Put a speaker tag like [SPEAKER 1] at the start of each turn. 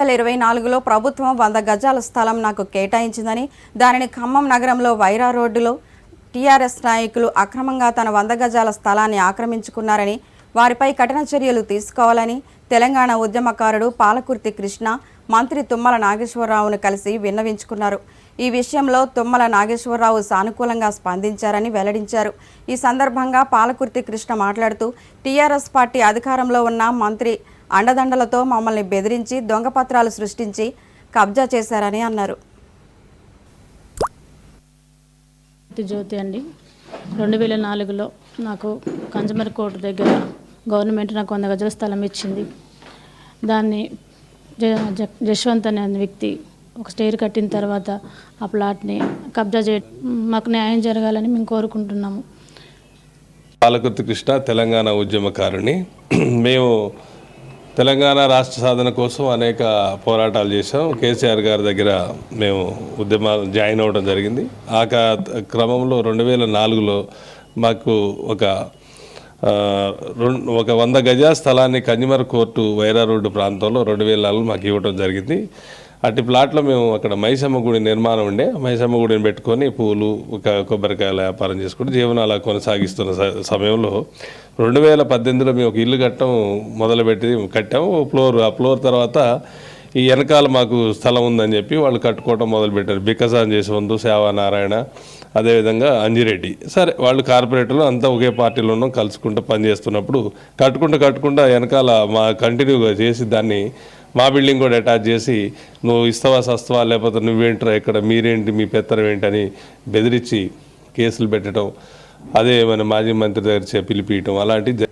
[SPEAKER 1] 2024లో ప్రభుత్వం 100 గజాల స్థలం నాకు కేటాయించిందని, దానిని ఖమ్మం నగరంలో వైరా రోడ్డులో టీఆర్ఎస్ నాయకులు అక్రమంగా తన 100 గజాల స్థలాన్ని ఆక్రమించుకున్నారని, వారిపై కఠిన చర్యలు తీసుకోవాలని తెలంగాణ ఉద్యమకారుడు పాలకుర్తి కృష్ణ మంత్రి తుమ్మల నాగేశ్వరరావును కలిసి విన్నవించుకున్నారు. ఈ విషయంలో తుమ్మల నాగేశ్వరరావు సానుకూలంగా స్పందించారని వెల్లడించారు. ఈ సందర్భంగా పాలకుర్తి కృష్ణ మాట్లాడుతూ, టీఆర్ఎస్ పార్టీ అధికారంలో ఉన్న మంత్రి అండదండలతో మమ్మల్ని బెదిరించి దొంగపత్రాలు సృష్టించి కబ్జా చేశారని అన్నారు.
[SPEAKER 2] జ్యోతి అండి, 2004లో నాకు కన్జ్యూమర్ కోర్టు దగ్గర గవర్నమెంట్ నాకు 100 గజాల స్థలం ఇచ్చింది. దాన్ని జశ్వంత్ అనే వ్యక్తి ఒక స్టేర్ కట్టిన తర్వాత ఆ ప్లాట్ని కబ్జా మాకు న్యాయం జరగాలని మేము కోరుకుంటున్నాము.
[SPEAKER 3] పాలకుర్తి కృష్ణ తెలంగాణ ఉద్యమకారుని. మేము తెలంగాణ రాష్ట్ర సాధన కోసం అనేక పోరాటాలు చేసాం. కేసీఆర్ గారి దగ్గర మేము ఉద్యమాలు జాయిన్ అవ్వడం జరిగింది. ఆ క్రమంలో 2004లో మాకు ఒక 100 గజాల స్థలాన్ని కన్జ్యూమర్ కోర్టు వైరా రోడ్డు ప్రాంతంలో 2004లో మాకు ఇవ్వడం జరిగింది. అట్టి ప్లాట్లో మేము అక్కడ మైసమ్మ గుడి నిర్మాణం ఉండే, మైసమ్మ గుడిని పెట్టుకొని పూలు కొబ్బరికాయల వ్యాపారం చేసుకుంటూ జీవనం అలా కొనసాగిస్తున్న సమయంలో 2018లో మేము ఒక ఇల్లు కట్టాము ఆ ఫ్లోర్ తర్వాత ఈ వెనకాల మాకు స్థలం ఉందని చెప్పి వాళ్ళు కట్టుకోవడం మొదలుపెట్టారు. బిక్కసాన్ చేసేవంతు సేవానారాయణ, అదేవిధంగా అంజిరెడ్డి. సరే, వాళ్ళు కార్పొరేటర్లు అంతా ఒకే పార్టీలో ఉన్నాం, కలుసుకుంటూ పనిచేస్తున్నప్పుడు కట్టుకుంటూ వెనకాల మా కంటిన్యూగా చేసి దాన్ని మా బిల్డింగ్ కూడా అటాచ్ చేసి, నువ్వు ఇస్తావా సస్తవా లేకపోతే నువ్వేంట్రా ఇక్కడ, మీరేంటి, మీ పెత్తనం ఏంటని బెదిరించి కేసులు పెట్టడం, అదే మన మాజీ మంత్రి దగ్గర పిలిపియటం అలాంటివి